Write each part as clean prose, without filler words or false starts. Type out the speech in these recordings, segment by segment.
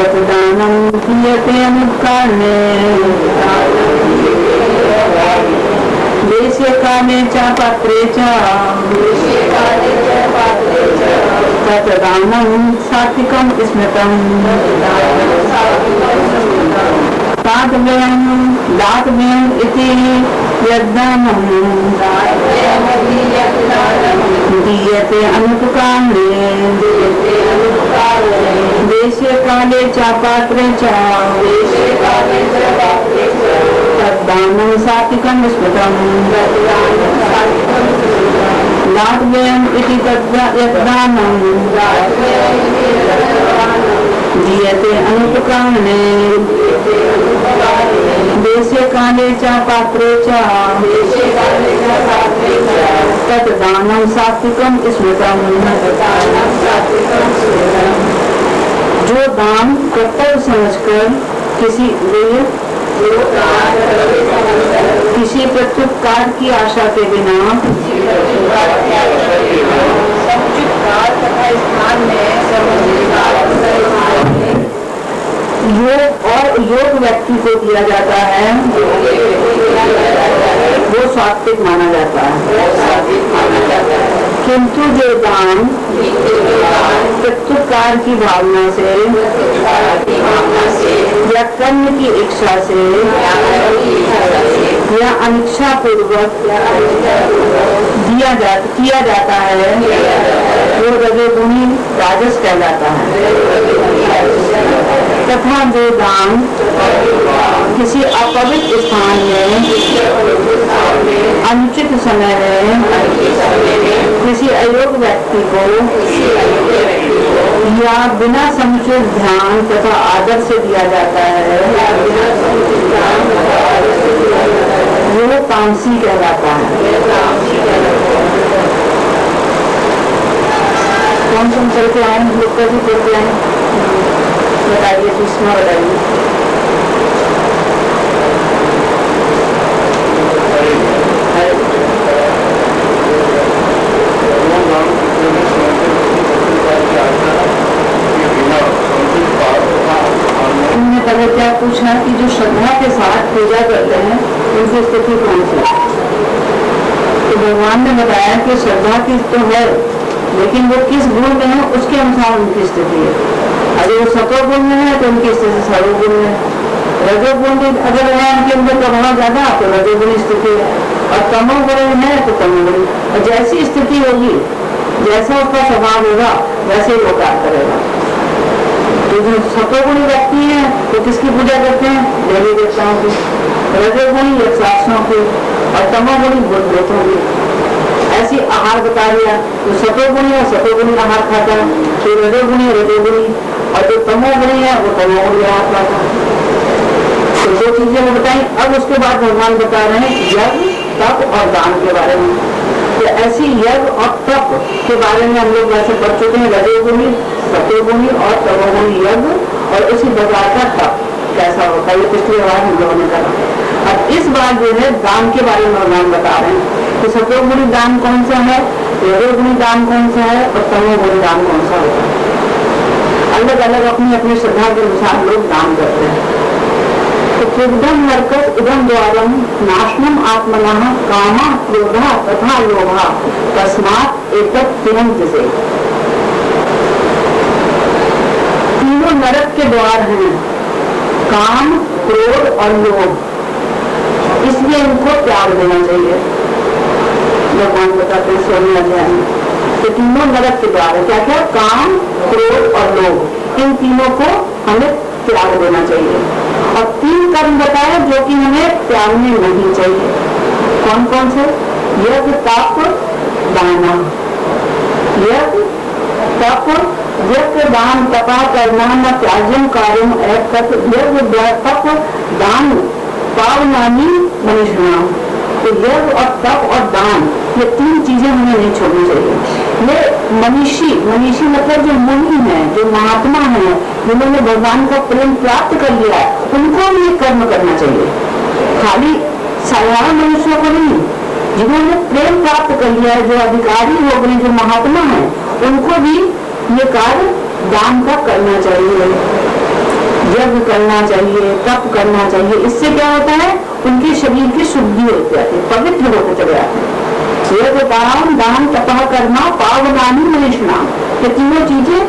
यत् दानं क्रियते अनुत्कारणे देशे काले च पात्रे च तत् दानं सात्विकं स्मृतम् दातव्यम् इति यद्दानं दीयते अनुपकारणे देशे काले च पात्रे च तद्दानं सात्विकं स्मृतम् दातव्यम् इति यद्दानं दीयते अनुपकारणे देशे काले च पात्रे च तद्दानं सात्विकं स्मृतम्। जो दान कर्तव्य समझकर किसी प्रत्युपकार की आशा के बिना योग व्यक्ति को दिया जाता है वो सात्विक माना जाता है। किंतु जो दान प्रत्युपकार की भावना से या कर्म की इच्छा से या अनिच्छा पूर्वक किया जाता है वो रजोगुणी राजस कहलाता है। तथा जो दान किसी अपवित्र स्थान में अनुचित समय में किसी अयोग्य व्यक्ति को या बिना समुचित ध्यान तथा आदर से दिया जाता है वो तामसी कहलाता है। कौन कौन करके आए लोग का भी करके आए बताइए, सुषमा बताइए। उन्होंने पहले क्या पूछा कि जो श्रद्धा के साथ पूजा करते हैं उनकी स्थिति कौन सी है। तो भगवान ने बताया कि श्रद्धा की तो है लेकिन वो किस गुण में है उसके अनुसार उनकी स्थिति है। अगर वो सतोगुण में है तो उनकी स्थिति सर्वगुण में, रजोगुण अगर है उनके अंदर प्रभाव ज्यादा तो रजोगुणी स्थिति है और तमोगुण है तो तमोगुणी। और जैसी स्थिति होगी जैसा उसका स्वभाव होगा वैसे वो कार्य करेगा। तो जो सतोगुणी व्यक्ति है तो किसकी पूजा करते हैं? देवी देवताओं की। रजोगुणी यक्षासनों की और तमोगुणी भूतों की। ऐसी आहार बता दिया तो सतोगुणी और सतोगुणी आहार खाता है, तो रजोगुणी रजोगुणी और जो तमोगुणी है वो तमोगुणी आहार खाता है। तो दो चीजें वो बताई। अब उसके बाद भगवान बता रहे हैं यज्ञ तप और दान के बारे में। तो ऐसी यज्ञ और तप के बारे में हम लोग वैसे पढ़ चुके हैं, रजोगुणी सतोगुणी और तमोगुणी यज्ञ और उसी प्रकार का तप कैसा होता है, ये पिछली बार हम लोगों ने कहा। अब इस बार जो है दान के बारे में भगवान बता रहे हैं कि सतोगुणी दान कौन सा है, रजोगुणी दान कौन सा है और तमोगुणी दान कौन सा होता है। अलग अलग अपनी अपनी श्रद्धा के अनुसार लोग दान करते हैं। तो त्रिविधम नरकस इदम द्वारम नाशनम आत्मनः कामा क्रोधा तथा लोभा तस्मात् एतत् तुरंत से। तीनों नरक के द्वार हैं, काम क्रोध और लोभ, इसलिए इनको त्याग देना चाहिए। भगवान बताते हैं 16वें अध्याय में तो तीनों नरक के द्वार है। क्या क्या? काम क्रोध और लोभ, इन तीनों को हमें त्याग देना चाहिए। और 3 कर्म बताया जो कि हमें त्यागने नहीं चाहिए। कौन कौन से? यज्ञ तप दान। यज्ञ तप यज्ञ दान तपा करना न त्याज्यम कार्यम तत् यज्ञ तप दान पावनानी मनुष्याणाम। तो यज्ञ और तप और दान ये 3 चीजें हमें नहीं छोड़नी चाहिए। ये मनीषी मतलब जो मुनि है, जो महात्मा है, जिन्होंने भगवान का प्रेम प्राप्त कर लिया है, उनको भी ये कर्म करना चाहिए। खाली साधारण मनुष्यों को नहीं, जिन्होंने प्रेम प्राप्त कर लिया है, जो अधिकारी हो गए, जो महात्मा है, उनको भी ये कार्य दान का करना चाहिए। यज्ञ करना चाहिए, तप करना चाहिए। इससे क्या होता है, उनके शरीर की शुद्धि हो जाती है, पवित्र होते चले जाते हैं। यज्ञ, दान, दान, तपः, कर्मा, पावनानि मनीषिणाम्, ये तीनों चीजें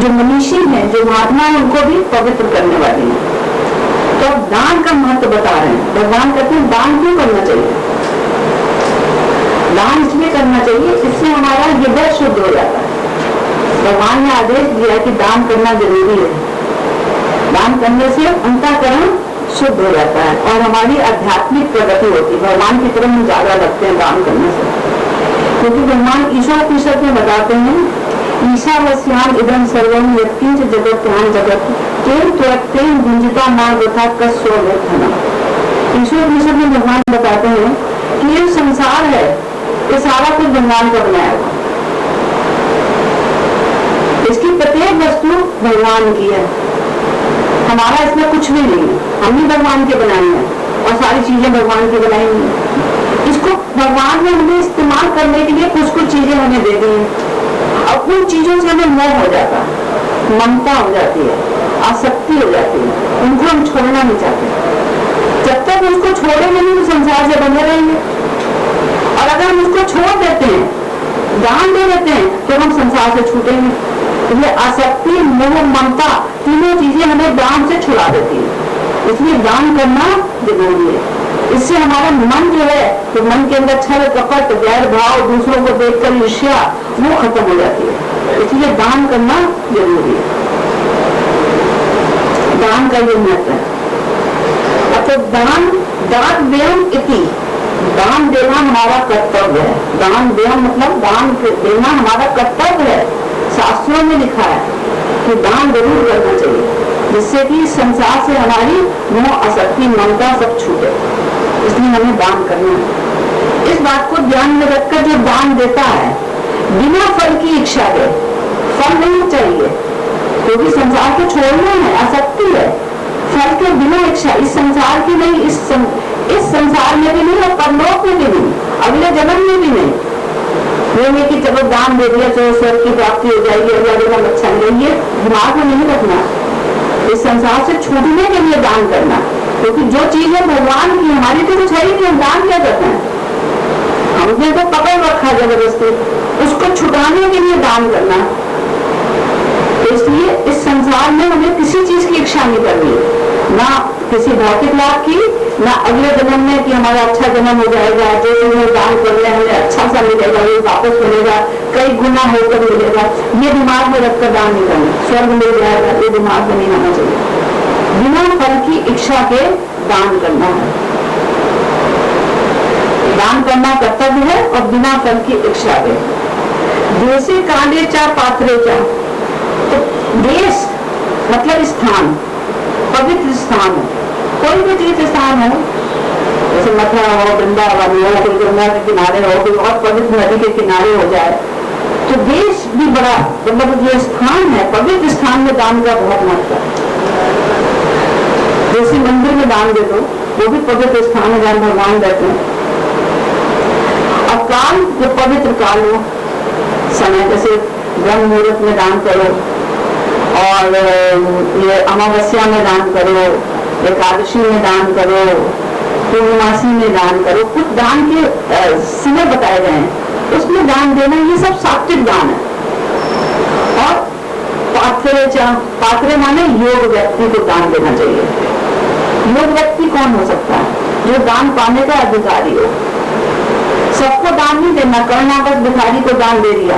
जो मनीषी हैं, जो महात्मा है, उनको भी पवित्र करने वाली है। तो अब दान का महत्व बता रहे हैं। भगवान कहते हैं दान क्यों करना चाहिए? दान इसलिए करना चाहिए, इससे हमारा हृदय शुद्ध हो जाता है। भगवान ने आदेश दिया कि दान करना जरूरी है। दान करने से अंतःकरण शुद्ध हो जाता है और हमारी आध्यात्मिक प्रगति होती है। भगवान की तरफ हम ज्यादा लगते हैं दान करने से, क्योंकि भगवान ईशोपनिषद में बताते हैं, ईशावस्याम इदं सर्वं यत्किंच जगत्याम जगत तेन त्वक्तेन भुंजिता मां वृथा कस्यो व्यर्थना। ईशोपनिषद में भगवान बताते हैं कि ये संसार है, ये सारा कुछ भगवान का बनाया हुआ, इसकी प्रत्येक वस्तु भगवान की है, हमारा इसमें कुछ भी नहीं है। हम ही भगवान के बनाए हैं और सारी चीजें भगवान की बनाई हुई हैं। इसको भगवान ने हमें इस्तेमाल करने के लिए कुछ कुछ चीजें हमें दे दी हैं और उन चीजों से हमें मोह हो जाता है, ममता हो जाती है, आसक्ति हो जाती है, उनको हम छोड़ना नहीं चाहते। जब तक उसको छोड़ेंगे नहीं तो संसार से बने रहेंगे, और अगर हम उसको छोड़ देते हैं, दान दे देते हैं, तो हम संसार से छूटेंगे। ये आसक्ति, मोह, ममता तीनों चीजें हमें दान से छुड़ा देती है, इसलिए दान करना जरूरी है। इससे हमारा मन जो है, तो मन के अंदर छल, कपट, गैर भाव, दूसरों को देखकर ईर्ष्या, वो खत्म हो जाती है। इसलिए दान करना जरूरी है। दान का ये महत्व है। अच्छा, दान दातव्यम इति, दान देना हमारा कर्तव्य है। दान देना मतलब दान देना हमारा कर्तव्य है। शास्त्रों में लिखा है कि दान जरूर करना चाहिए, जिससे कि संसार से हमारी मोह, आसक्ति, ममता सब छूटे। इसलिए हमें दान करना है। इस बात को ध्यान में रखकर जो दान देता है बिना फल की इच्छा के, फल नहीं चाहिए, क्योंकि संसार को छोड़ना है, आसक्ति है, फल के बिना इच्छा, इस संसार की नहीं, इस संसार में भी नहीं और परलोक में भी नहीं, अगले जन्म में भी नहीं। ये नहीं कि चलो दान दे दिया, चलो स्वर्ग की प्राप्ति हो जाएगी, अगला जन्म अच्छा नहीं, ये दिमाग में नहीं रखना। इस संसार से छूटने के लिए दान करना, क्योंकि जो चीज है भगवान की, हमारी तो कुछ है ही नहीं, हम दान क्या करते हैं? हमने तो पकड़ रखा जबरदस्ती, उसको छुटाने के लिए दान करना। इसलिए इस संसार में हमें किसी चीज की इच्छा नहीं करनी, ना किसी भौतिक लाभ की, ना अगले जन्म में कि हमारा अच्छा जन्म हो जाएगा, जो चीजें दान कर रहे हैं हमें अच्छा सा मिलेगा, ये वापस मिलेगा, कई गुना होकर मिलेगा, ये दिमाग में रखकर दान नहीं करना। स्वर्ग मिल जाएगा, ये दिमाग में नहीं आना चाहिए। बिना फल की इच्छा के दान करना है। दान करना कर्तव्य है और बिना फल की इच्छा के। देशे कांडे चा पात्रे चा, तो देश मतलब स्थान, पवित्र स्थान हो, कोई भी तीर्थ स्थान हो, जैसे मथुरा हो, वृंदावन हो, कोई गंगा के किनारे हो, कोई और पवित्र नदी के किनारे हो जाए, तो देश भी बड़ा, मतलब जो स्थान है, पवित्र स्थान में दान का बहुत महत्व है। जैसे मंदिर में दान दे दो, वो भी पवित्र स्थान है जहाँ भगवान रहते हैं। और काल, जो पवित्र काल हो, समय, जैसे ब्रह्म मुहूर्त में दान करो, और ये अमावस्या में दान करो, एकादशी में दान करो, पूर्णमासी में दान करो, कुछ दान के समय बताए गए हैं, उसमें दान देना, ये सब सात्विक दान है। और पात्रे माने योग व्यक्ति को दान देना चाहिए। योग व्यक्ति कौन हो सकता है? जो दान पाने का अधिकारी हो। सबको दान नहीं देना, कर्णागत भिखारी को दान दे दिया,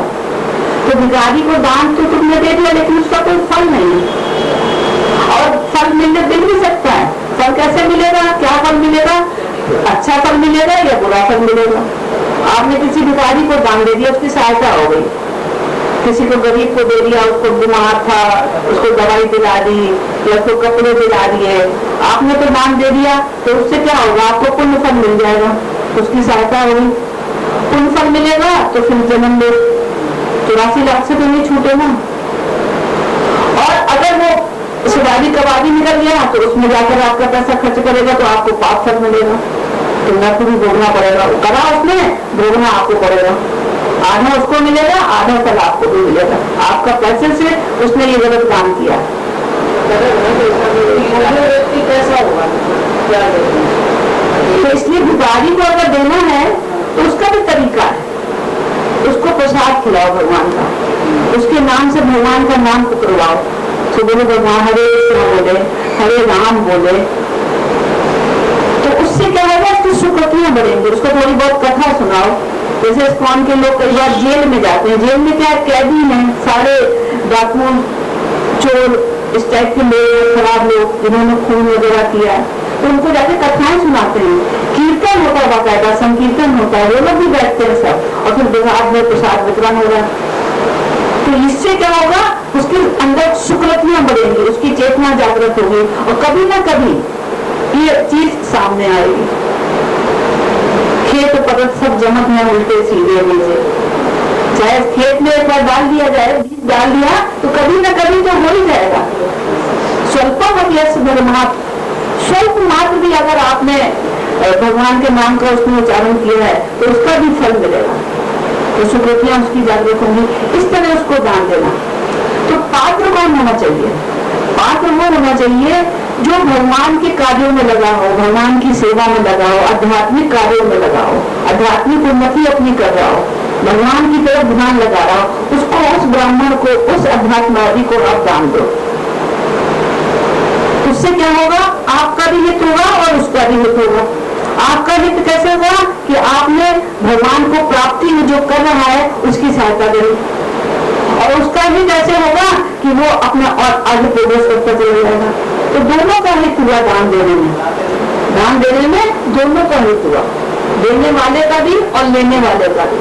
तो भिखारी को दान तो तुमने दे दिया, लेकिन उसका कोई फल नहीं, और फल मिल भी सकता है। फल कैसे मिलेगा? क्या फल मिलेगा? अच्छा फल मिलेगा या बुरा फल मिलेगा? आपने किसी भिखारी को दान दे दिया, उसकी सहायता हो गई, किसी को गरीब को दे दिया, उसको बीमार था, उसको दवाई दिला दी या उसको कपड़े दिला दिए, आपने तो दान दे दिया, तो उससे क्या होगा? आपको पुण्य फल मिल जाएगा, उसकी सहायता होगी, पुण्य फल मिलेगा, तो फिर जन्म में 84 लाख से तो नहीं छूटे ना। और अगर वो शिवाजी कबाड़ी निकल गया, तो उसमें जाकर आपका पैसा खर्च करेगा, तो आपको पाप फल मिलेगा, तो नरक भोगना पड़ेगा, करा उसने, भोगना आपको पड़ेगा। आधा उसको मिलेगा, आधा फल आपको भी मिलेगा, आपका पैसे से उसने ये गलत काम किया। व्यक्ति कैसा होगा, क्या तो इसलिए भिखारी को अगर देना है तो उसका भी तरीका है, उसको प्रसाद खिलाओ भगवान का, उसके नाम से भगवान का नाम पुकारवाओ, तो बोले भगवान हरे कृष्ण बोले, हरे राम बोले, तो उससे क्या होगा, उसकी सुकृतियां बढ़ेंगी। उसको थोड़ी बहुत कथा सुनाओ। जैसे इस्कॉन के लोग कई बार जेल में जाते हैं, जेल में क्या कैदी हैं, सारे डाकू चोर इस टाइप के लोग, खराब लोग जिन्होंने खून वगैरह किया है, तो उनको जाके कथाएं सुनाते हैं, कीर्तन होता है, बाकायदा संकीर्तन होता है, वो लोग भी बैठते हैं सब, और फिर विभाग में प्रसाद वितरण हो रहा है। तो इससे क्या होगा, उसके अंदर सुकृतियां बढ़ेंगी, उसकी चेतना जागृत होगी, और कभी ना कभी ये चीज सामने आएगी। खेत पदत सब जमत में उल्टे सीधे नीचे, चाहे खेत में एक बार डाल दिया जाए, बीज डाल दिया तो कभी ना कभी तो हो ही जाएगा। स्वल्पम यश धर्मात्, स्वल्प मात्र भी अगर आपने भगवान के नाम का उसमें उच्चारण किया है तो उसका भी फल मिलेगा, तो सुकृतियां उसकी जागृत होंगी। इस तरह उसको दान देना। तो पात्र कौन होना चाहिए? पात्र वो होना चाहिए जो भगवान के कार्यों में लगा हो, भगवान की सेवा में लगा हो, आध्यात्मिक कार्यों में लगा हो, आध्यात्मिक उन्नति अपनी कर रहा हो, भगवान की तरफ ध्यान लगा रहा हो, उसको, उस ब्राह्मण को, उस अध्यात्मवादी को आप दान दो। उससे क्या होगा, आपका भी हित होगा और उसका भी हित होगा। आपका हित कैसे होगा कि आपने भगवान को प्राप्ति में जो कर रहा है उसकी सहायता करी, और उसका हित ऐसे होगा कि वो अपना और आगे प्रोग्रेस करता चला जाएगा। तो दोनों का हित हुआ दान देने में, दान देने में दोनों का हित हुआ, देने वाले का भी और लेने वाले का भी।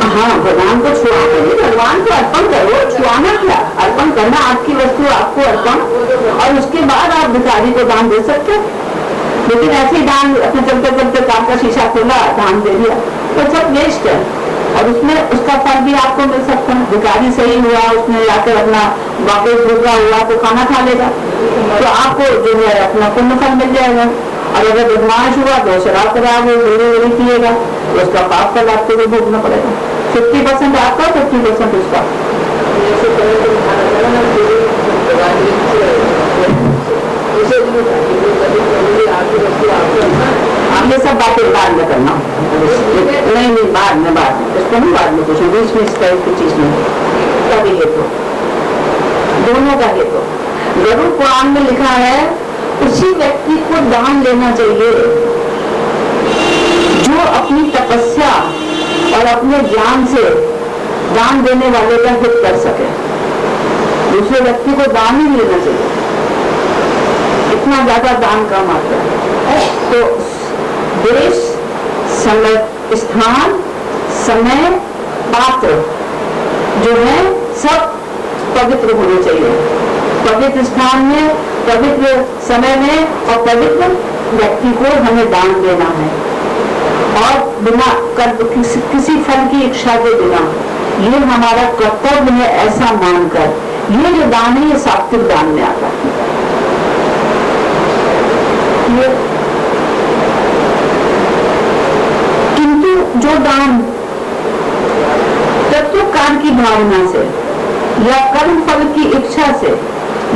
हाँ, भगवान को छुआ करिए, भगवान को अर्पण करो, छुआना क्या, अर्पण करना, आपकी वस्तु आपको अर्पण, और उसके बाद आप भिखारी को दान दे सकते हैं। लेकिन ऐसे ही दान अपने चलते चलते कार का शीशा खोला, दान दे दिया, तो सब वेस्ट है, और उसमें उसका फल भी आपको मिल सकता है। भिखारी सही हुआ, उसने जाकर अपना वाकई भूखा हुआ तो खाना खा लेगा, तो आपको जो है अपना पुण्य फल मिल जाएगा। और अगर बदमाश हुआ तो शराब खराब हो, गोली पिएगा, तो उसका पाप फल आपको भी भोगना पड़ेगा। 50% आपका, 50% उसका। ये सब बातें बाद में करना, नहीं बाद में इसको नहीं बाद में पूछो, बीच में इस टाइप की चीज नहीं, तभी हेतु, दोनों का हेतु। गरुड़ पुराण में लिखा है, उसी व्यक्ति को दान लेना चाहिए जो अपनी तपस्या और अपने ज्ञान से दान देने वाले का हित कर सके। दूसरे व्यक्ति को दान ही लेना चाहिए, इतना ज्यादा दान का मात्रा है। तो देश, समय, स्थान, समय, पात्र जो है सब पवित्र होने चाहिए। पवित्र स्थान में, पवित्र समय में और पवित्र व्यक्ति को हमें दान देना है, और बिना किसी फल की इच्छा के बिना। ये हमारा कर्तव्य है ऐसा मानकर। ये जो दान है ये सात्विक दान में आता है। किंतु जो दान तत्वकाल की भावना से या कर्म फल की इच्छा से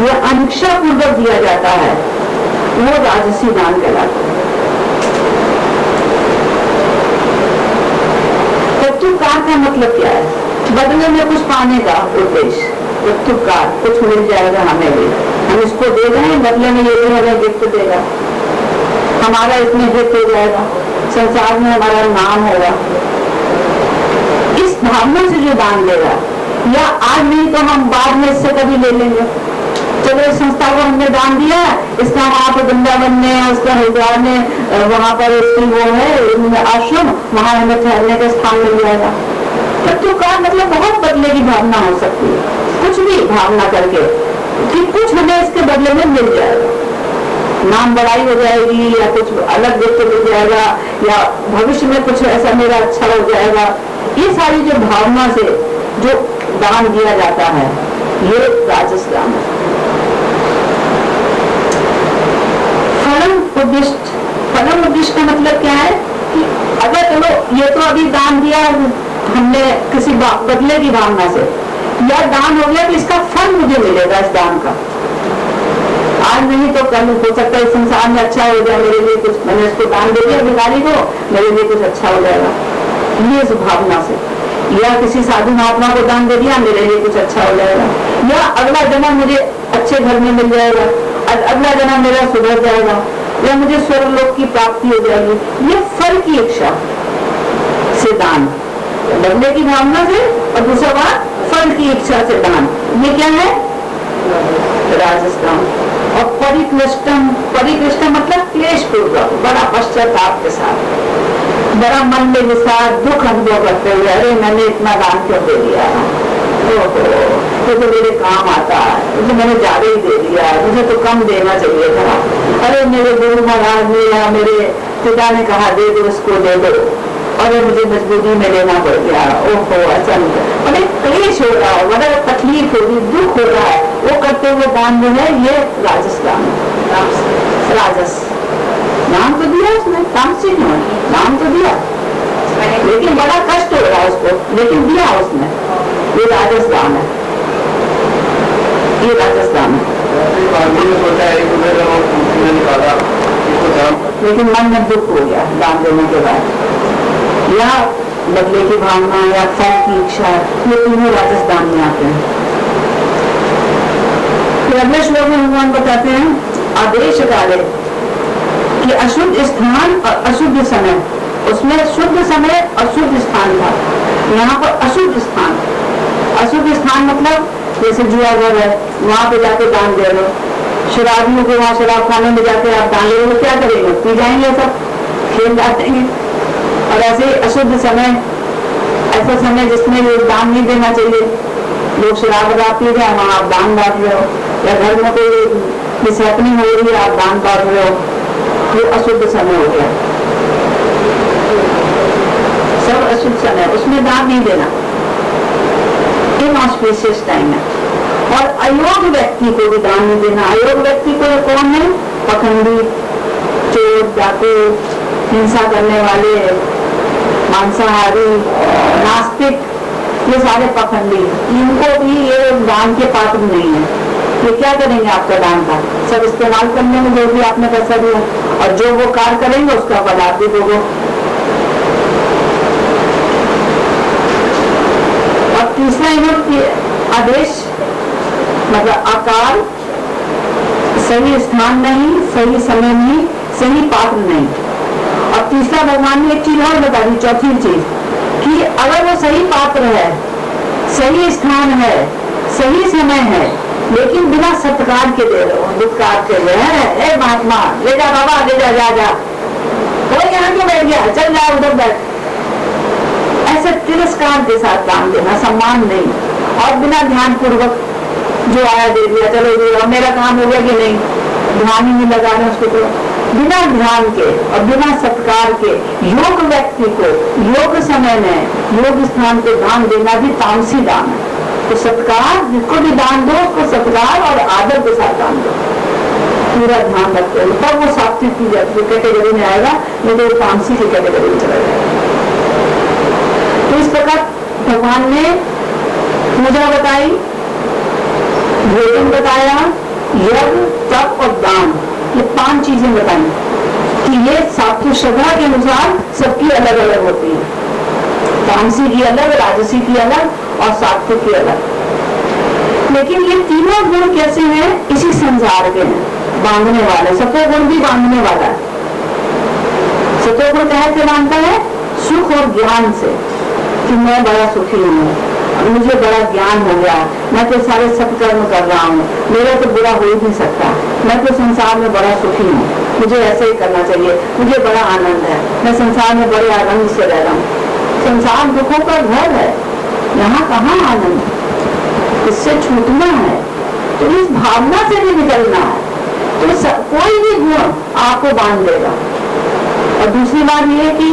या अनिच्छा पूर्वक दिया जाता है, वो राजसी दान कहलाता है। तत्वकाल का मतलब क्या है? बदले में कुछ पाने का उद्देश्य। तत्वकाल कुछ मिल जाएगा हमें भी, हम इसको दे रहे हैं, बदले में ये भी हमें गिफ्ट देगा, हमारा इसमें हित हो जाएगा, संसार में हमारा नाम होगा। इस भावना से जो दान देगा, या आज नहीं तो हम बाद में इससे कभी ले लेंगे, चलो इस संस्था को हमने दान दिया, इसका वहाँ पर वृंदावन में, उसका हरिद्वार में, वहाँ पर इसकी वो है आश्रम, वहाँ हमें ठहरने का स्थान मिल जाएगा। तत्वकाल मतलब बहुत बदले की भावना हो सकती है, कुछ भी भावना करके कि कुछ हमें इसके बदले में मिल जाएगा, नाम बढ़ाई हो जाएगी, या कुछ अलग गिफ्ट मिल जाएगा, या भविष्य में कुछ ऐसा मेरा अच्छा हो जाएगा। ये सारी जो भावना से जो दान दिया जाता है, ये राजस दान है। फलम उद्दिष्ट, फलम उद्दिष्ट का मतलब क्या है कि अगर चलो ये तो अभी दान दिया हमने किसी बदले की भावना से, या दान हो गया तो इसका फल मुझे मिलेगा इस दान का, आज नहीं तो कल हो सकता है इस संसार में अच्छा हो जाए मेरे लिए कुछ, मैंने इसको दान दे दिया भिखारी को, मेरे लिए कुछ अच्छा हो जाएगा ये इस भावना से। या किसी साधु महात्मा को दान दे दिया, मेरे लिए कुछ अच्छा हो जाएगा, या अगला जन्म मुझे अच्छे घर में मिल जाएगा, अगला जन्म मेरा सुधर जाएगा, या मुझे स्वर्गलोक की प्राप्ति हो जाएगी, ये फल की इच्छा से दान, बदले की भावना से, और दूसरा बात फल की इच्छा से दान, ये क्या है राजस्थान। और परिकृष्टम, परिकृष्टम मतलब क्लेश पूर्वक, बड़ा पश्चाताप के साथ, बड़ा मन में विषाद दुख अनुभव करते हुए, अरे मैंने इतना दान क्यों दे दिया, तो मेरे काम आता है, तो मैंने ज्यादा ही दे दिया, मुझे तो कम देना चाहिए था, अरे मेरे गुरु महाराज ने या मेरे पिता ने कहा दे दो इसको दे दो, और मुझे मजबूरी में लेना पड़ गया, ओहो ऐसा नहीं, बड़े क्लेश हो रहा है, बड़ा तकलीफ हो रही, दुख हो रहा है, वो करते हुए दान जो है ये राजस्थान राजस, नाम तो दिया उसने, तामसिक नाम तो दिया, लेकिन बड़ा कष्ट हो रहा है उसको, लेकिन दिया उसने, ये राजस्थान है, ये राजस्थान है। लेकिन मन में दुख हो गया दान देने के बाद, या बदले की भावना या फल की इच्छा, ये तीनों राजस्थान में आते हैं। फिर अगले श्लोक में भगवान बताते हैं आदेश काले कि अशुद्ध स्थान और अशुद्ध समय, उसमें शुद्ध समय और शुद्ध स्थान था, यहाँ पर अशुद्ध स्थान, अशुद्ध स्थान मतलब जैसे जुआ घर है, वहां पे जाके दान दे रहे हो, शराबियों को वहां शराब खाने में जाके आप दान ले रहे हो, क्या करेंगे, पी जाएंगे सब, खेल जाएंगे। और ऐसे अशुद्ध समय, ऐसा समय जिसमें लोग दान नहीं देना चाहिए, लोग शराब पी रहे हैं, वहां आप दान बांट रहे हो, या घर में कोई मिसहैपनिंग हो रही है आप दान बांट रहे हो, ये अशुद्ध समय हो गया, सब अशुद्ध समय, उसमें दान नहीं देना, इनऑस्पिशियस टाइम है। और अयोग्य व्यक्ति को भी दान नहीं देना, अयोग्य व्यक्ति को कौन है, पखंडी, चोर, डाकू, हिंसा करने वाले, मांसाहारी, नास्तिक, ये सारे पखंडी, इनको भी ये दान के पात्र नहीं है, ये क्या करेंगे आपका दान का, सब इस्तेमाल करने में जो भी आपने पैसा दिया, और जो वो कार्य करेंगे उसका फल आप भी दोगे। और तीसरा इन्होंने आदेश मतलब आकार, सही स्थान नहीं, सही समय नहीं, सही पात्र नहीं। और तीसरा भगवान ने एक चीज और बता दी, चौथी चीज, कि अगर वो सही पात्र है, सही स्थान है, सही समय है, लेकिन बिना सत्कार के दे रहे हो, दुत्कार के दे रहे हैं, महात्मा ले जा बाबा, ले जा, जा जा, तो यहाँ क्यों बैठ गया, चल जा उधर बैठ, ऐसे तिरस्कार के साथ दान देना, सम्मान नहीं, और बिना ध्यान पूर्वक जो आया दे दिया, चलो जी मेरा काम हो गया कि नहीं, ध्यान ही नहीं लगा रहे उसको, तो बिना ध्यान के और बिना सत्कार के योग व्यक्ति को योग समय में योग स्थान पे दान देना भी तामसी दान है। तो सत्कार, जिसको भी दान दो उसको सत्कार और आदर के साथ दान दो, पूरा ध्यान रखते हो, तब वो सात्विक की कैटेगरी में आएगा, नहीं तो तामसी की कैटेगरी में चला जाएगा। तो इस प्रकार भगवान ने पूजा बताई, भोजन बताया, यज्ञ, तप और दान, ये 5 चीजें बताई कि ये सात्विक श्रद्धा के अनुसार सबकी अलग अलग होती है, तामसी की अलग, राजसी की अलग और सात्विक की अलग। लेकिन ये तीनों गुण कैसे हैं, इसी संसार के हैं, बांधने वाले। सत्वगुण भी बांधने वाला है। सत्वगुण कैसे बांधता है, सुख और ज्ञान से, कि मैं बड़ा सुखी हूँ, मुझे बड़ा ज्ञान हो गया, मैं तो सारे सत्कर्म कर रहा हूँ, मेरा तो बुरा हो ही नहीं सकता, मैं तो संसार में बड़ा सुखी हूँ, मुझे ऐसे ही करना चाहिए, मुझे बड़ा आनंद है, मैं संसार में बड़े आनंद से रह रहा हूँ। संसार दुखों का घर है, यहाँ कहाँ आनंद, इससे छूटना है, तो इस भावना से भी निकलना है। तो कोई भी गुण आपको बांध देगा। और दूसरी बात यह कि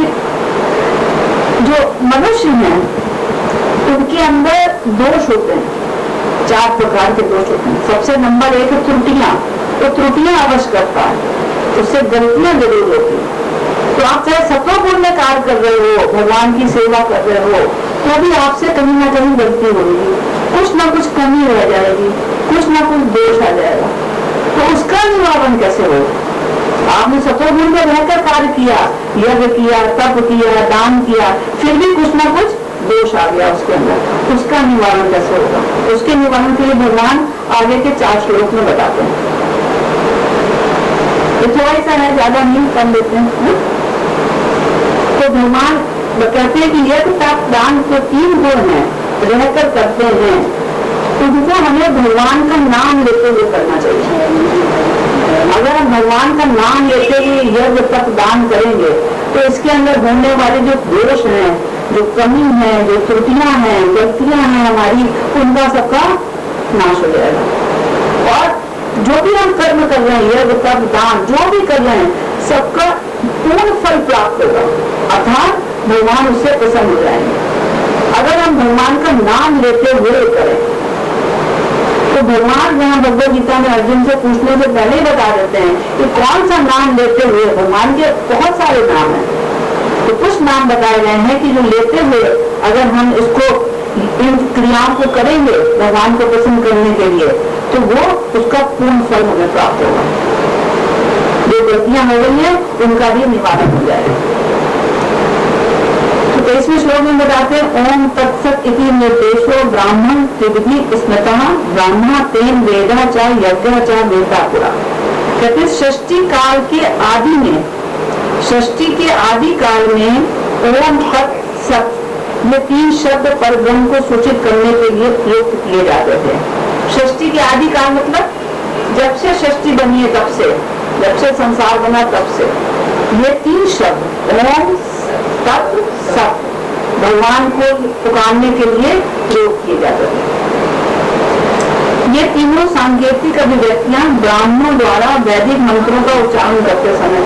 जो मनुष्य है उनके अंदर दोष होते हैं, 4 प्रकार के दोष होते हैं। सबसे नंबर 1 है त्रुटियां, तो त्रुटियां अवश्य करता है, उससे गलतियां जरूर होती है। तो आप चाहे सत्वगुण में कार्य कर रहे हो, भगवान की सेवा कर रहे हो, तो भी आपसे कहीं ना कहीं गलती होगी, कुछ ना दोष आ जाएगा, तो उसका निवारण कैसे हो? आपने सतोगुण में रहकर कार्य किया, यज्ञ किया, तप किया, दान किया, फिर भी कुछ ना कुछ दोष आ गया उसके अंदर, उसका निवारण कैसे होगा? उसके निवारण के लिए भगवान आगे के 4 श्लोक में बताते हैं। तो थोड़ा सा है, ज्यादा नहीं, कम देते हैं। तो भगवान कहते हैं कि यज्ञ, तप, दान को 3 गुण है, रहकर करते हैं, उनको हमें भगवान का नाम लेते हुए करना चाहिए। अगर हम भगवान का नाम लेते हुए यज्ञ, तप, दान करेंगे तो इसके अंदर होने वाले जो दोष हैं, जो कमी है, जो त्रुटियां हैं, गलतियां हैं हमारी, उनका सबका नाश हो जाएगा। और जो भी हम कर्म कर रहे हैं, यज्ञ, तप, दान जो भी कर रहे हैं, सबका पूर्ण फल प्राप्त होगा, अर्थात भगवान उससे प्रसन्न हो जाएंगे। अगर हम भगवान का नाम लेते हुए करें तो भगवान यहाँ भगवद गीता में अर्जुन से पूछने से पहले ही बता देते हैं कि कौन सा नाम लेते हुए। भगवान के बहुत सारे नाम हैं, तो कुछ नाम बताए गए हैं कि जो लेते हुए अगर हम इसको, इन क्रियाओं को करेंगे भगवान को प्रसन्न करने के लिए, तो वो उसका पूर्ण फल हमें प्राप्त होगा। जो गलतियां हो गई है उनका भी निवारण हो जाएगा। तो 23वें श्लोक में बताते हैं, ओम तत्सत इति निर्देशो ब्राह्मण त्रिविधि स्मृतः ब्राह्मण तेन वेदा च यज्ञ च वेदा पुरा। कहते षष्ठी काल के आदि में, षष्ठी के आदि काल में ओम तत्सत ये 3 शब्द पर ब्रह्म को सूचित करने के लिए प्रयुक्त किए जाते थे। षष्ठी के आदि काल मतलब जब से षष्ठी बनी है तब से, जब से संसार बना तब से ये 3 शब्द ओम तत् सत भगवान को पुकारने के लिए प्रयोग किए जाते थे। ये तीनों सांकेतिक अभिव्यक्तियां ब्राह्मणों द्वारा वैदिक मंत्रों का उच्चारण करते समय,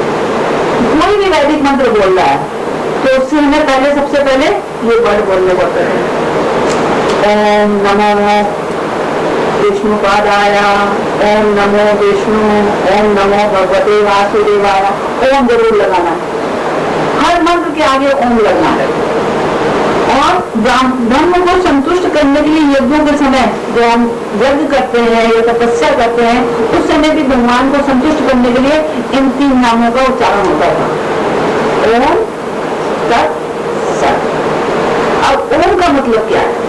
कोई भी वैदिक मंत्र बोल रहा है तो उससे हमें पहले, सबसे पहले ये वर्ड बोलने पड़ते थे। ओम नमो विष्णुपादाय, ओम नमो विष्णु, ओम नमो भगवते वासुदेवाय, ओम जरूर लगाना, हर मंत्र के आगे ओम लगना है। और ब्रह्म को संतुष्ट करने के लिए यज्ञों के समय जो हम यज्ञ करते हैं या तपस्या करते हैं, उस समय भी भगवान को संतुष्ट करने के लिए इन 3 नामों का उच्चारण होता था, ओम तत् सत। अब ओम का मतलब क्या है?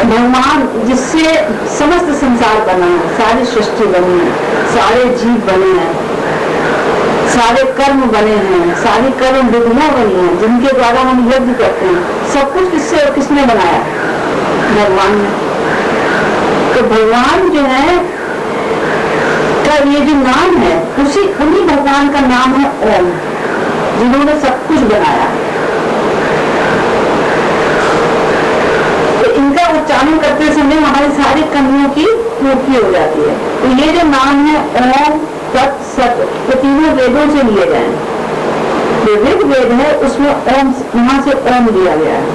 भगवान जिससे समस्त संसार बना है, सारी सृष्टि बनी है, सारे जीव बने हैं, सारे कर्म बने हैं, सारी कर्म विधियां बनी हैं जिनके द्वारा हम यज्ञ करते हैं, सब कुछ किससे और किसने बनाया? भगवान ने। तो भगवान जो है का ये जो नाम है, उन्हीं भगवान का नाम है ओम, जिन्होंने सब कुछ बनाया। इनका उच्चारण करते समय हमारी सारी कमियों की पूर्ति हो जाती है। तो ये जो नाम है ओम तत् सत, तो तीनों वेदों से लिए गए हैं। जो ऋग वेद है उसमें ओम, वहां से ओम लिया गया है।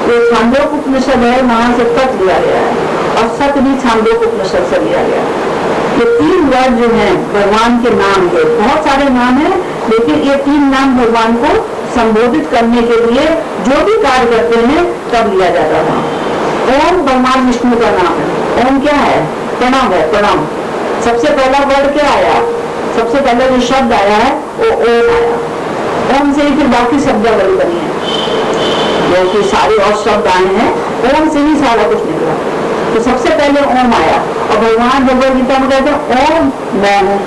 जो छांदोग्य उपनिषद है वहां से तत् लिया गया है, और सत भी छांदोग्य उपनिषद से लिया गया है। ये 3 वर्ड जो है भगवान के नाम के, बहुत सारे नाम है, लेकिन ये 3 नाम भगवान को संबोधित करने के लिए जो भी कार्य करते हैं तब लिया जाता था। ओम भगवान विष्णु का नाम है। ओम क्या है? प्रणाम है, प्रणाम। सबसे पहला वर्ड क्या आया? सबसे पहले जो शब्द आया है वो ओम आया। ओम से ही फिर बाकी शब्दावली बनी है, जो कि सारे और शब्द आए हैं ओम से ही सारा कुछ निकला। तो सबसे पहले ओम आया, और भगवान भगवद गीता में कहते हैं ओम मैं हूँ,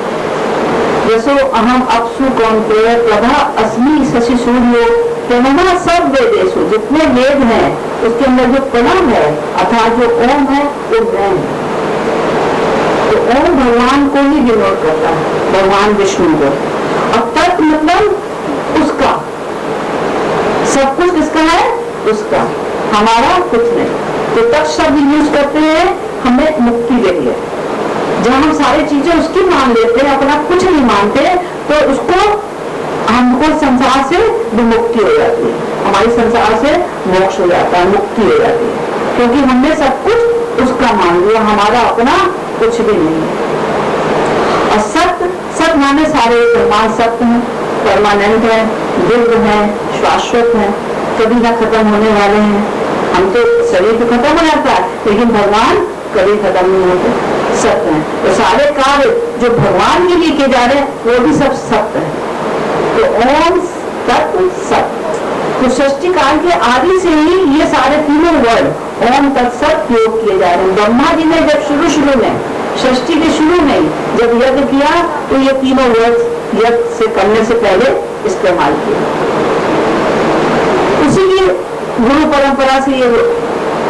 यशो अहम अपसु कौन्तेय प्रभा अस्मि शशि सूर्यो प्रणव। सब वेदेशु, जितने वेद हैं उसके अंदर जो प्रणव है अर्थात जो ओम है वो मैं हूँ। तो ओम भगवान को ही डिनोट करता है, भगवान विष्णु को। और तत् मतलब उसका, सब कुछ किसका है? उसका, हमारा कुछ नहीं। तो तत् शब्द यूज करते हैं हमें मुक्ति के लिए। जब हम सारी चीजें उसकी मान लेते हैं, अपना कुछ नहीं मानते, तो उसको हमको संसार से विमुक्ति हो जाती है, हमारी संसार से मोक्ष हो जाता है, मुक्ति हो जाती है, क्योंकि हमने सब कुछ उसका मान लिया, हमारा अपना कुछ भी नहीं है। और सत्य, सत्य माने सारे भगवान सत्य है, परमानेंट है, दिव्य है, शाश्वत है। कभी ना खत्म होने वाले हैं। हम तो शरीर तो खत्म हो जाता है, लेकिन भगवान कभी खत्म नहीं होते, सत्य है। तो सारे कार्य जो भगवान के लिए किए जा रहे हैं वो भी सब सत्य है। तो ओम तत्व सत्य, तो सृष्टि काल के आदि से ही ये सारे तीनों वर्ड ओम तत्सत प्रयोग किए जा रहे हैं। ब्रह्मा जी ने जब शुरू में सृष्टि के शुरू में जब यज्ञ किया तो ये तीनों वर्ड यज्ञ से करने से पहले इस्तेमाल किए। उसी की गुरु परंपरा से ये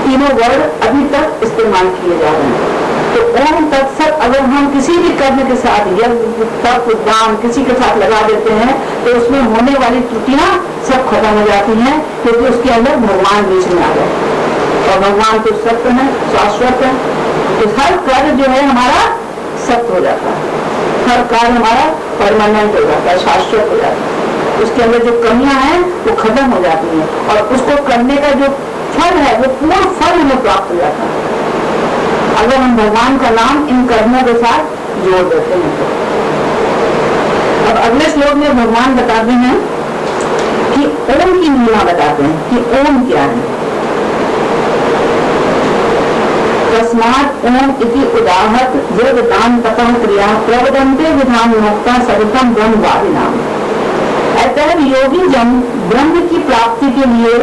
तीनों वर्ड अभी तक इस्तेमाल किए जा रहे हैं। तो ओम तत्सत अगर हम किसी भी कर्म के साथ यज्ञ तप दान किसी के साथ लगा देते हैं तो उसमें होने वाली त्रुटियां सब खत्म हो जाती हैं, क्योंकि उसके अंदर भगवान बीच में आ गए और भगवान तो सत्य है, शाश्वत है। तो हर कार्य जो है हमारा सत्य हो जाता है, हर कार्य हमारा परमानेंट हो जाता है, शाश्वत हो जाता है। उसके अंदर जो कमियां हैं वो खत्म हो जाती हैं और उसको करने का जो फल है वो पूर्ण फल हमें प्राप्त हो जाता है अगर हम भगवान का नाम इन कर्मों के साथ जोड़ देते हैं। तो अब अगले श्लोक में भगवान बताते हैं कि ओम की महिमा बताते हैं कि ओम क्या है। तस्मात् ओम इति उदाहत यज्ञ दान तपः क्रिया प्रवदन्ते विधान मोक्ता सततम ब्रह्मवादिनाम। अतः योगी जन ब्रह्म की प्राप्ति के लिए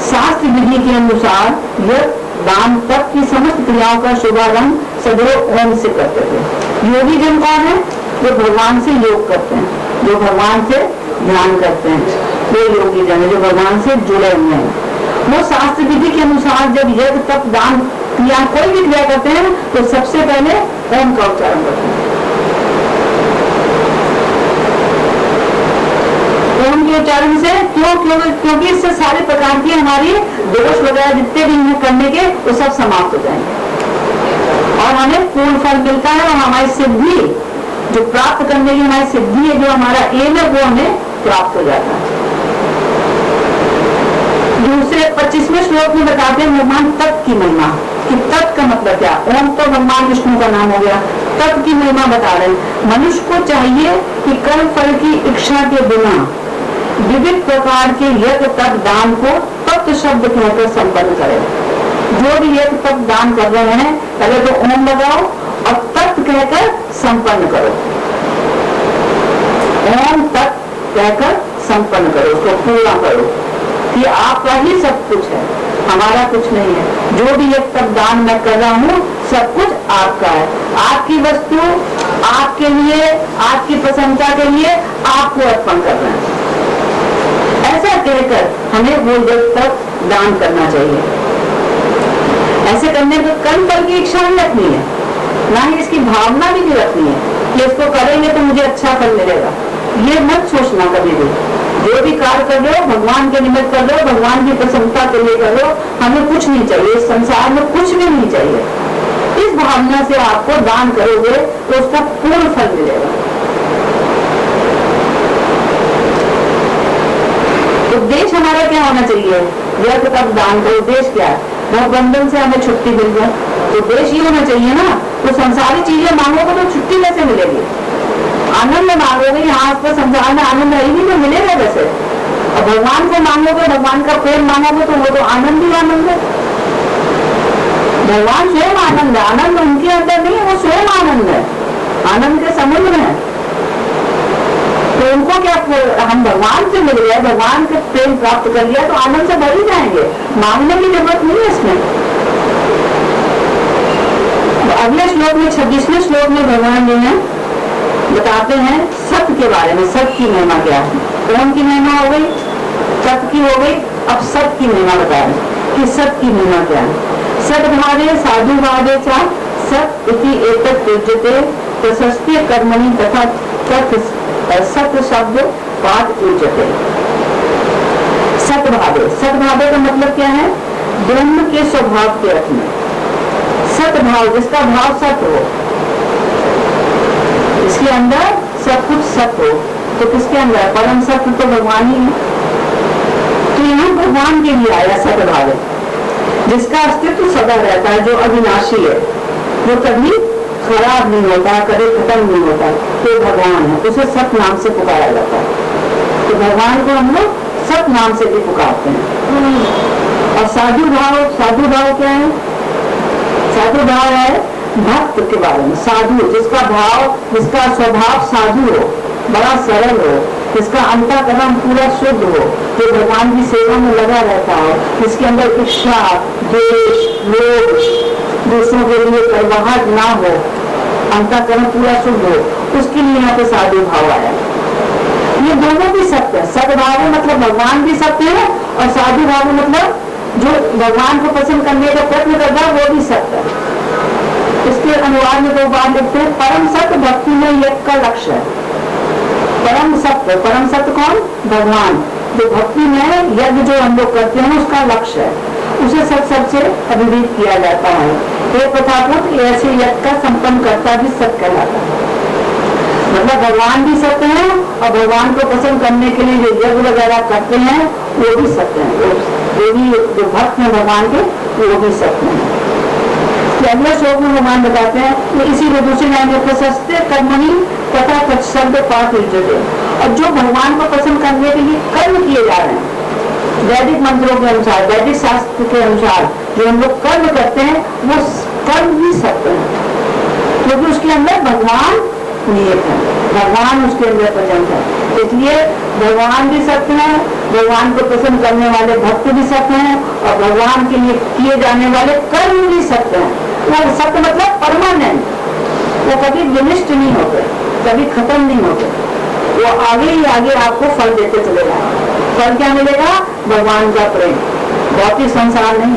शास्त्र विधि के अनुसार यज्ञ दान तप की समस्त क्रियाओं का शुभारंभ सदैव ओम से करते थे। योगी जन कौन है? जो भगवान से योग करते हैं, जो भगवान से ध्यान करते हैं, वो योगी जन है जो भगवान से जुड़े हुए हैं। वो शास्त्र विधि के अनुसार जब यज्ञ तप दान क्रिया कोई भी क्रिया करते हैं तो सबसे पहले ओम का उच्चारण करते हैं। ओम के उच्चारण से क्योंकि इससे सारे प्रकार की हमारी दोष वगैरह जितने भी हैं करने के वो सब समाप्त हो जाएंगे और हमें पूर्ण फल मिलता है और हमारी सिद्धि जो प्राप्त करने की हमारी सिद्धि है, जो हमारा एम है, वो हमें प्राप्त हो जाता है। दूसरे 25वें श्लोक में बताते हैं भगवान तत्व की महिमा कि तत्व का मतलब क्या। ओम तो भगवान विष्णु का नाम हो गया, तत्व की महिमा बता रहे हैं। मनुष्य को चाहिए कि कर्म फल की इच्छा के बिना विविध प्रकार के यज्ञ तप दान को तत्व शब्द कहकर संपन्न करे। जो भी यज्ञ तप दान कर रहे हैं पहले तो ओम लगाओ और तत्व कहकर संपन्न करो। ओम तत्व कहकर संपन्न करो, उसको पूरा करो कि आपका ही सब कुछ है, हमारा कुछ नहीं है। जो भी यज्ञ तप दान मैं कर रहा हूँ सब कुछ आपका है, आपकी वस्तु आपके लिए, आपकी प्रसन्नता के लिए आपको अर्पण कर रहे हैं। ऐसा कहकर हमें वो यज्ञ तप दान करना चाहिए। ऐसे करने पर कर्म फल की इच्छा नहीं रखनी है, ना ही इसकी भावना भी नहीं रखनी है कि इसको करेंगे तो मुझे अच्छा फल मिलेगा। ये मत सोचना कभी भी। जो भी कार्य कर रहे हो भगवान के निमित्त कर रहे हो, भगवान की प्रसन्नता के लिए कर रहे हो। हमें कुछ नहीं चाहिए, इस संसार में कुछ भी नहीं चाहिए। इस भावना से आपको दान करोगे तो उसका पूर्ण फल मिलेगा। उद्देश्य हमारा क्या होना चाहिए? यज्ञ तप दान का उद्देश्य क्या है? बंधन से हमें छुट्टी मिल जाए, तो उद्देश्य ये होना चाहिए ना। तो संसारी चीजें मांगोगे तो छुट्टी कैसे मिलेगी? आनंद मांगोगे, यहाँ पर संसार में आनंद है ही नहीं तो मिलेगा कैसे? और भगवान को मांगोगे, भगवान का प्रेम मांगोगे तो वो तो आनंद ही आनंद है। भगवान स्वयं आनंद है, आनंद उनके अंदर नहीं है, वो स्वयं आनंद है, आनंद के समुद्र है। तो उनको क्या, हम भगवान से मिल गए, भगवान के प्रेम प्राप्त कर लिया तो आनंद से भर ही जाएंगे, मांगने की जरूरत नहीं है इसमें। तो अगले श्लोक में 26वें श्लोक में भगवान जो है बताते हैं सत्य के बारे में। सत्य की महिमा क्या है? ओम की महिमा हो गई, सत्य की हो गई, अब सत्य की महिमा बता रहे कि सत्य की महिमा क्या है। सद्भावे साधुभावे च सत् इति एतत् पूज्यते प्रशस्ते कर्मणि तथा सत्य शब्द पाठ पूज्यते। सद्भावे, सद्भावे का मतलब क्या है? ब्रह्म के स्वभाव के रखने। सद्भाव, जिसका भाव सत्य हो, इसके अंदर सब कुछ सत्य हो। तो किसके अंदर? परम सत्य तो भगवान ही है। तो यहाँ भगवान के लिए आया सद्भाव, जिसका अस्तित्व सदा रहता है, जो अविनाशी है, वो कभी खराब नहीं होता, कभी खत्म नहीं होता। तो भगवान है, उसे सत्य नाम से पुकारा जाता है। तो भगवान को हम लोग सत नाम से भी पुकारते हैं। और साधु भाव क्या है? साधु भाव है भक्त के बारे में। साधु जिसका भाव, जिसका स्वभाव साधु हो, बड़ा सरल हो, जिसका अंतःकरण पूरा शुद्ध हो, जो भगवान की सेवा में लगा रहता हो, जिसके अंदर इच्छा, द्वेष, लोभ, दूसरों के लिए करवाहट ना हो, अंतःकरण पूरा शुद्ध हो, उसके लिए यहाँ पे साधु भाव आया। ये दोनों भी सत्य है। सद्भाव मतलब भगवान भी सत्य है, और साधु भाव मतलब जो भगवान को पसंद करने का प्रयत्न करता है वो भी सत्य है। इसके अनुवाद में 2 बार लिखते हैं, परम सत्य भक्ति में यज्ञ का लक्ष्य है। परम सत्य कौन? भगवान। जो भक्ति में यज्ञ जो हम लोग करते हैं उसका लक्ष्य है, उसे सबसे अभिहित किया जाता है। हे प्रथापुत्र, ऐसे यज्ञ का संपन्न करता भी सत्य कहलाता है। मतलब भगवान भी सत्य है, और भगवान को पसंद करने के लिए जो यज्ञ वगैरह करते हैं वो भी सत्य है। वो भी जो भक्त है भगवान के, वो भी सत्य है। अगले श्लोक में भगवान बताते हैं कि इसीलिए दूसरी लाइन में प्रशस्ते कर्मणि तथा शब्द पाठ युज्यते। और जो भगवान को पसंद करने के लिए कर्म किए जा रहे हैं, वैदिक मंत्रों के अनुसार, वैदिक शास्त्र के अनुसार जो हम लोग कर्म करते हैं, वो कर्म भी सत्य है, क्योंकि उसके अंदर भगवान निहित है, भगवान उसके अंदर प्रेजेंट है। इसलिए भगवान भी सत्य है, भगवान को पसंद करने वाले भक्त भी सत्य हैं, और भगवान के लिए किए जाने वाले कर्म भी सत्य हैं। वो सत्य मतलब परमानेंट, वो कभी विनिष्ट नहीं होते, कभी खत्म नहीं होते, वो आगे ही आगे आपको फल देते चले जाएंगे। फल क्या मिलेगा? भगवान का प्रेम, भौतिक संसार नहीं,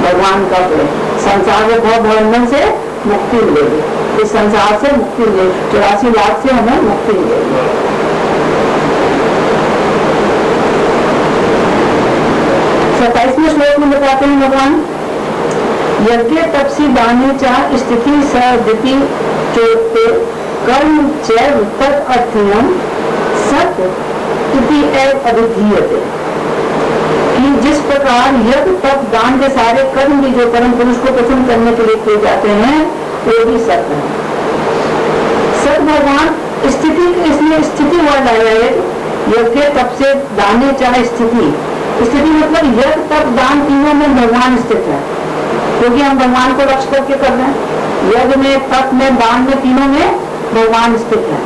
भगवान का प्रेम। संसार में बहुत बंधन से मुक्ति मिलेगी, इस संसार से मुक्ति मिलेगी, 84 लाख से हमें मुक्ति मिलेगी। 27वें श्लोक में बताते हैं भगवान, यज्ञ तपसी दाने चा स्थिति सदिति चोते कर्म चैव तत् अर्थयम सत इति एव अभिधीयते। कि जिस प्रकार यज्ञ तप दान के सारे कर्म भी जो परम पुरुष को पसंद करने के लिए किए जाते हैं वो भी सत्य है। सत भगवान स्थिति, इसलिए स्थिति वर्ड आया है। यज्ञ तप से दाने चाहे स्थिति मतलब यज्ञ तप दान तीनों में भगवान स्थित है, क्योंकि हम भगवान को लक्ष्य करके कर रहे हैं। यज्ञ में, तप में, दान में, तीनों में भगवान स्थित है।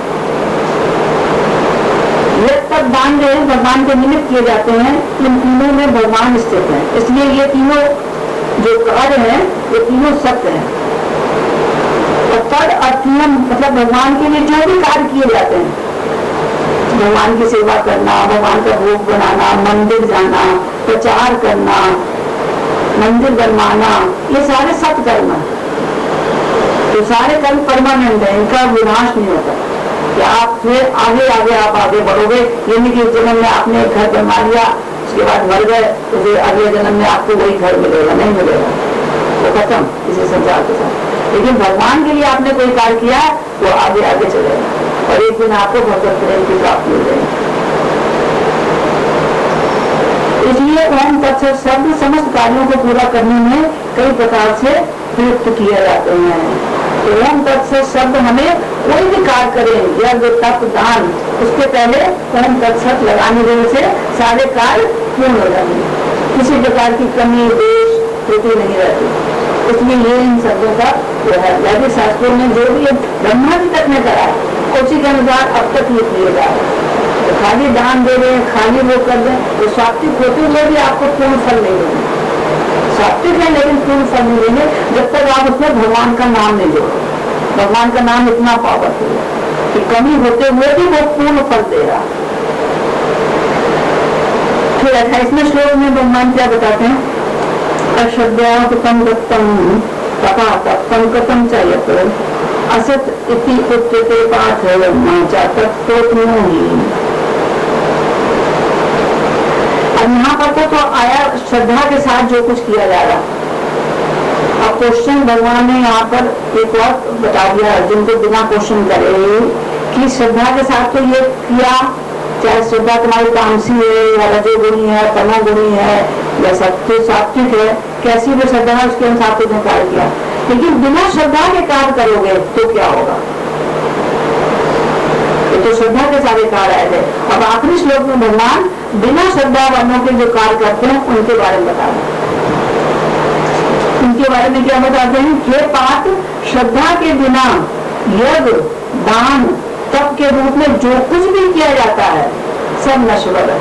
यज्ञ तप दान जो है भगवान के निमित्त किए जाते हैं, इन तीनों में भगवान स्थित है। इसलिए ये तीनों जो कार्य है ये तीनों सत्य है। और तद अर्थयम मतलब भगवान के लिए जो भी कार्य किए जाते हैं, भगवान की सेवा करना, भगवान का भोग बनाना, मंदिर जाना, प्रचार करना, मंदिर बनवाना, ये सारे सत्य कर्म है। तो सारे कर्म परमानेंट है, इनका विनाश नहीं होता। कि आप फिर आगे आगे बढ़ोगे, ये नहीं कि इस जन्म में आपने घर बनवा लिया, उसके बाद मर गए तो फिर अगले जन्म में आपको वही घर मिलेगा, नहीं मिलेगा, वो खत्म इसी संसार के साथ। लेकिन भगवान के लिए आपने कोई कार्य किया तो आगे चलेगा, और एक दिन आपको भगवत प्रेम की प्राप्ति हो जाएगी। इसलिए ओम तत्सत शब्द समस्त कार्यों को पूरा करने में कई प्रकार से प्रयुक्त किए जाते हैं। तो ओम तत्सत शब्द हमें कोई भी कार्य करें, यज्ञ तप दान, उसके पहले ओम तत्सत लगाने देने से सारे कार्य पूर्ण हो जाएंगे, किसी प्रकार की कमी दोष त्रुटि नहीं रहती। इसलिए ये इन शब्दों का जो है वैदिक शास्त्रों में जो भी ब्रह्मा जी तक ने करा उसी के अनुसार अब तक ये किए जा रहे हैं। तो खाली दान दे रहे हैं, खाली वो कर रहे हैं, तो सात्विक होते हुए भी आपको पूर्ण फल नहीं देंगे। सात्विक है लेकिन पूर्ण फल नहीं देंगे जब तक आप उसमें भगवान का नाम नहीं जोड़ो। भगवान का नाम इतना पावरफुल है कि कमी होते हुए भी वो पूर्ण फल दे रहा। फिर 28वें श्लोक में भगवान क्या बताते हैं, अश्रद्धाकृतं दत्तं तथा तत्तं कथं च यत् असत इति उच्यते पार्थ न च तत्तोऽप्नोहि। अब यहाँ पर तो आया श्रद्धा के साथ जो कुछ किया जा रहा। अब क्वेश्चन भगवान ने यहाँ पर एक और बता दिया अर्जुन को बिना क्वेश्चन करे कि श्रद्धा के साथ तो ये किया, चाहे श्रद्धा तुम्हारी तामसी है या रजोगुणी है, तमोगुणी है या सत्य सात्विक है, कैसी भी श्रद्धा है उसके अनुसार तुमने कार्य किया। लेकिन बिना श्रद्धा के कार्य करोगे तो क्या होगा? ये तो श्रद्धा के सारे कार्य आए थे। अब आखिरी श्लोक में भगवान बिना श्रद्धा वालों के जो कार्य करते हैं उनके बारे में बता रहे हैं। उनके बारे में क्या बताते हैं? ये पाठ श्रद्धा के बिना यज्ञ दान तप के रूप में जो कुछ भी किया जाता है सब नश्वर है।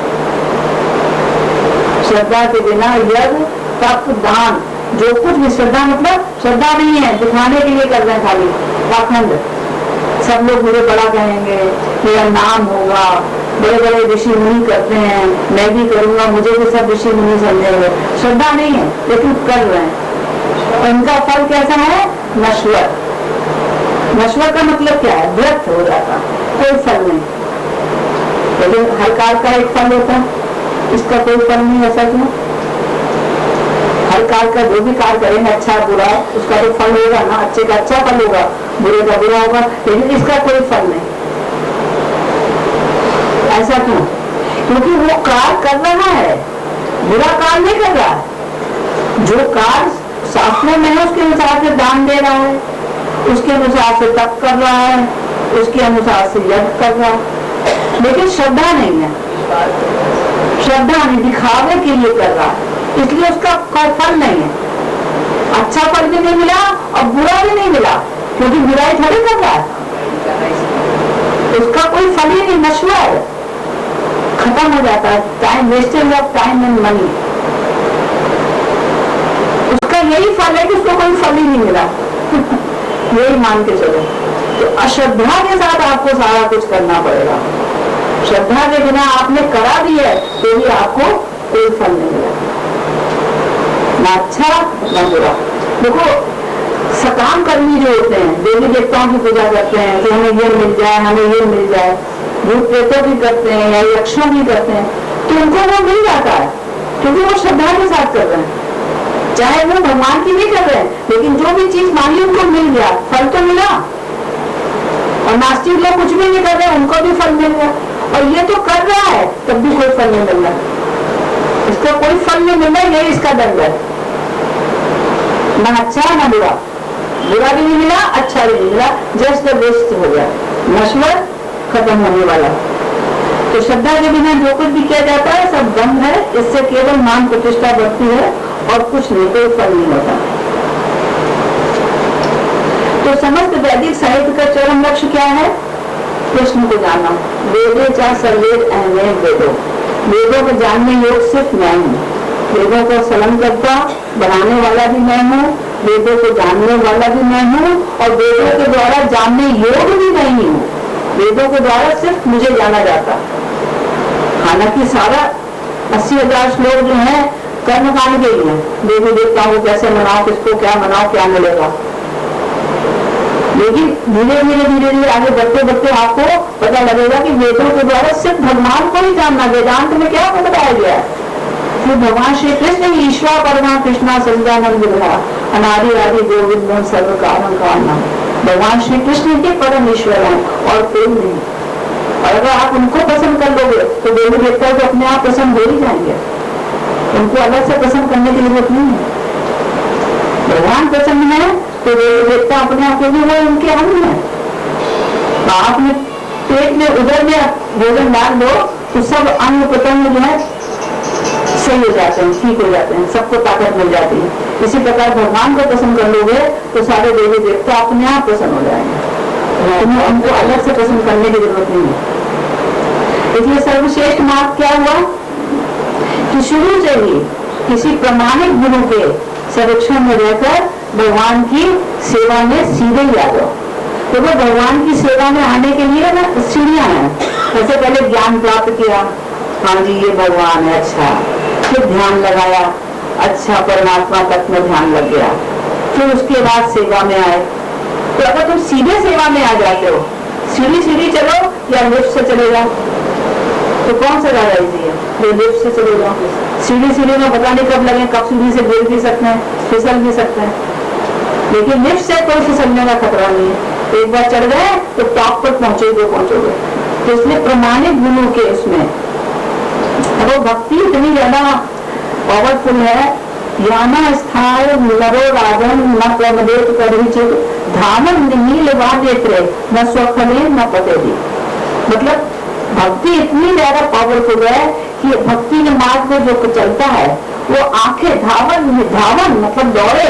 श्रद्धा के बिना यज्ञ तप दान जो कुछ भी, श्रद्धा मतलब श्रद्धा नहीं है दिखाने के लिए कर रहे हैं खाली पाखंड। सब लोग मुझे बड़ा कहेंगे, मेरा नाम होगा, बड़े बड़े ऋषि मुनि करते हैं, मैं भी करूंगा, मुझे भी सब ऋषि मुनि समझेंगे। श्रद्धा नहीं है लेकिन कर रहे हैं। और इनका फल कैसा है? नश्वर। नश्वर का मतलब क्या है? व्यर्थ हो जाता, कोई फल नहीं। लेकिन हर कार्य का एक फल होता है, इसका कोई फल नहीं। ऐसा क्यों? हर कार्य का जो भी कार्य करेंगे अच्छा बुरा उसका तो फल होगा ना, अच्छे का अच्छा फल होगा, बुरे का बुरा होगा, लेकिन इसका कोई फल नहीं। ऐसा क्यों? क्योंकि वो कार्य कर रहा है, बुरा कार्य नहीं कर रहा है। जो कार्य शास्त्रों में है उसके अनुसार से दान दे रहा है, उसके अनुसार से तप कर रहा है, उसके अनुसार से यज्ञ कर रहा है। लेकिन श्रद्धा नहीं है, श्रद्धा नहीं, दिखावे के लिए कर रहा है, इसलिए उसका कोई फल नहीं है। अच्छा फल भी नहीं मिला और बुरा भी नहीं मिला, क्योंकि बुराई थोड़ी कर रहा है, उसका कोई फल ही नहीं, नश्वर, खत्म हो जाता है। Time, wastage of time and money, उसका यही फल है कि उसको कोई फल ही नहीं मिला। यही मान के चलो। तो अश्रद्धा के साथ आपको सारा कुछ करना पड़ेगा। श्रद्धा के बिना आपने करा भी है तो भी आपको कोई फल नहीं मिला, ना अच्छा ना बुरा। देखो सकाम कर्मी जो होते हैं, देवी देवताओं की पूजा करते हैं कि हमें ये मिल जाए, हमें ये मिल जाए, भूत प्रेतों भी करते हैं या यक्षों भी करते हैं, तो उनको वो मिल जाता है क्योंकि वो श्रद्धा के साथ कर रहे हैं। चाहे वो भगवान की नहीं कर रहे हैं, लेकिन जो भी चीज मांगी उनको मिल गया, फल तो मिला। और नास्तिक लोग कुछ भी नहीं कर रहे, उनको भी फल मिल गया। और ये तो कर रहा है तब भी कोई फल नहीं मिल रहा, इसको कोई फल नहीं मिल रहा, ये इसका दंड है। ना अच्छा ना बुरा, बुरा भी नहीं मिला, अच्छा भी नहीं मिला, जस्ट वेस्ट हो गया, नश्वर, खत्म होने वाला। तो श्रद्धा के बिना जो कुछ भी किया जाता है सब दंड है, इससे केवल मान प्रतिष्ठा बढ़ती है और कुछ नहीं, कोई फल नहीं होता। तो समस्त वैदिक साहित्य का चरम लक्ष्य क्या है? कृष्ण को जाना। वेदे चा सर्वेद अहमें वेदो, वेदों को जानने योग सिर्फ मैं हूँ। वेदों को सलन करता बनाने वाला भी मैं हूँ, वेदों को जानने वाला भी मैं हूँ, और वेदों के द्वारा जानने योग भी मैं ही हूँ। वेदों के द्वारा सिर्फ मुझे जाना जाता। हालांकि सारा 80,000 श्लोक जो है कर्मकांड के लिए, देवी देवताओं को कैसे मनाओ, किसको क्या मनाओ, क्या मिलेगा। लेकिन धीरे धीरे धीरे धीरे आगे बढ़ते बढ़ते आपको पता लगेगा कि वेदों के द्वारा सिर्फ भगवान को ही जानना। वेदांत में क्या बताया गया है कि भगवान श्री कृष्ण ईश्वर परमा कृष्णा सच्चिदानंद विग्रह अनादि आदि गोविंद सर्व कारण कारणम। भगवान श्री कृष्ण के परम ईश्वर हैं और कोई नहीं। और अगर आप उनको पसंद कर लोगे तो देवी देवता को अपने आप पसंद हो ही जाएंगे, उनको अलग से पसंद करने की जरूरत नहीं है। भगवान पसंद है तो देवी देवता अपने आप, क्योंकि वो उनके अंग है। तो आपने पेट में उधर में भोजन डाल दो तो सब अंग प्रत्यंग जो है सही हो जाते हैं, ठीक हो जाते हैं, सबको ताकत मिल जाती है। इसी प्रकार भगवान को पसंद कर लोगे तो सारे देवी देवता अपने आप पसंद हो जाएंगे, तुम्हें उनको अलग से पसंद करने की जरूरत नहीं है। इसलिए सर्वश्रेष्ठ मार्ग क्या हुआ कि शुरू से ही किसी प्रमाणिक गुरु के संरक्षण में रहकर भगवान की सेवा में सीधे ही आ जाओ। तो वो भगवान की सेवा में आने के लिए ना सीढ़ियां हैं। जैसे पहले ज्ञान प्राप्त किया, हाँ जी ये भगवान है, अच्छा, फिर ध्यान लगाया, अच्छा परमात्मा तक में ध्यान लग गया, फिर उसके बाद सेवा में आए। तो अगर तुम सीधे सेवा में आ जाते हो, सीढ़ी सीढ़ी चलो या लिफ्ट से चले जाओ, तो कौन सा ज्यादा इजी है? ये लिफ्ट से चले जाओ। सीढ़ी सीढ़ी में पता नहीं कब लगे, कब सीढ़ी से गिर भी सकते हैं, फिसल भी सकते हैं, लेकिन लिफ्ट से कोई फिसलने का खतरा नहीं है। एक बार चढ़ गए तो टॉप पर पहुंचोगे। तो इसलिए प्रमाणिक गुरु के इसमें वो भक्ति इतनी ज्यादा पावरफुल है। याना स्थाय नरो राजन न प्रमदेत करिचित धामन नील वाद्यत्रे न स्वखले न पतेदी। मतलब भक्ति इतनी ज्यादा पावरफुल है कि भक्ति के मार्ग में जो चलता है वो आंखें धावन मतलब दौड़े,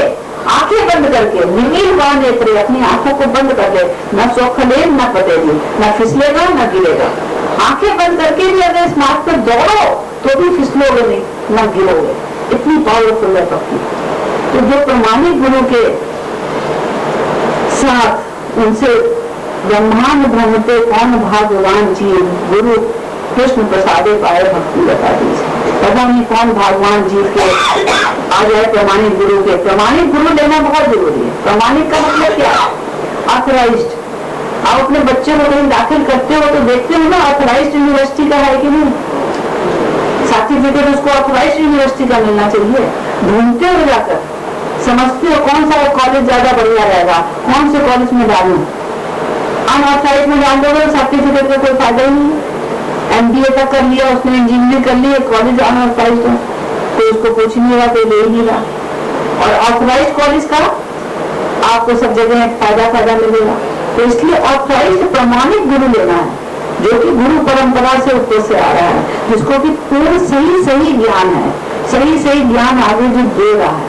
आंखें बंद करके, निमीलवा नेत्र, अपनी आंखों को बंद कर ले, न सोखले न पटेगी, न फिसलेगा न गिरेगा। आंखें बंद करके भी अगर इस मार्ग पर दौड़ो तो भी फिसलोगे नहीं, न गिरोगे। इतनी पावरफुल है भक्ति। तो जो प्रमाणिक गुरु के साथ उनसे ब्रह्मांड भ्रमते कौन भाग्यवान जीव, गुरु कृष्ण प्रसादे पाए भक्ति बता दीजिए। पता नहीं कौन भगवान जीव के आ जाए प्रमाणिक गुरु के। प्रमाणिक गुरु लेना बहुत जरूरी है। प्रमाणिक का मतलब क्या है? ऑथराइज्ड। आप अपने बच्चे को कहीं दाखिल करते हो तो देखते हो ना ऑथराइज्ड यूनिवर्सिटी का है कि नहीं, सर्टिफिकेट उसको ऑथराइज्ड यूनिवर्सिटी का मिलना चाहिए। ढूंढते हो जाकर, समझते हो कौन सा कॉलेज ज्यादा बढ़िया रहेगा, कौन से कॉलेज में डालूं। अनऑथराइज में डाल दोगे सर्टिफिकेट का कोई फायदा ही नहीं। MBA तक कर लिया उसने, इंजीनियरिंग कर लिया, कॉलेज अनऑथराइज हो तो उसको पूछ नहीं रहा, कोई ले नहीं रहा। और ऑथराइज कॉलेज का आपको सब जगह फायदा मिलेगा। तो इसलिए ऑथराइज प्रमाणिक गुरु लेना है, जो कि गुरु परंपरा से ऊपर से आ रहा है, जिसको कि पूर्ण सही ज्ञान है, सही ज्ञान आगे जो दे रहा है।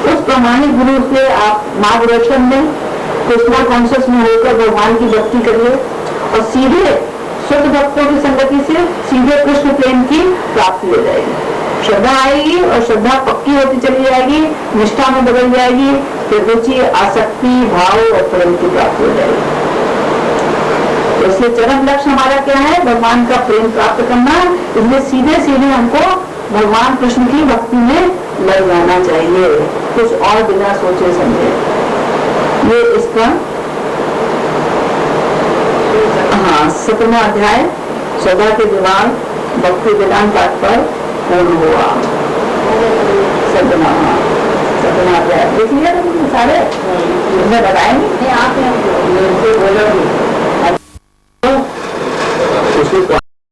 उस प्रमाणिक गुरु से आप मार्गदर्शन में कृष्णा कॉन्शियस में होकर भगवान की भक्ति करिए और सीधे शुद्ध भक्तों की संगति से सीधे कृष्ण प्रेम की प्राप्ति हो जाएगी। श्रद्धा आएगी और श्रद्धा पक्की होती चली जाएगी, निष्ठा में बदल जाएगी, फिर रुचि, आसक्ति, भाव और प्रेम की प्राप्ति हो जाएगी। तो इसलिए चरम लक्ष्य हमारा क्या है? भगवान का प्रेम प्राप्त करना। इसलिए सीधे हमको भगवान कृष्ण की भक्ति में लग जाना चाहिए, कुछ और बिना सोचे समझे। ये इसका 7वां अध्याय श्रद्धा के विभाग भक्ति वेदांत पाठ पर पूर्ण हुआ। 7वां अध्याय देख लिया सारे, इसमें बताएंगे आप बोलोगे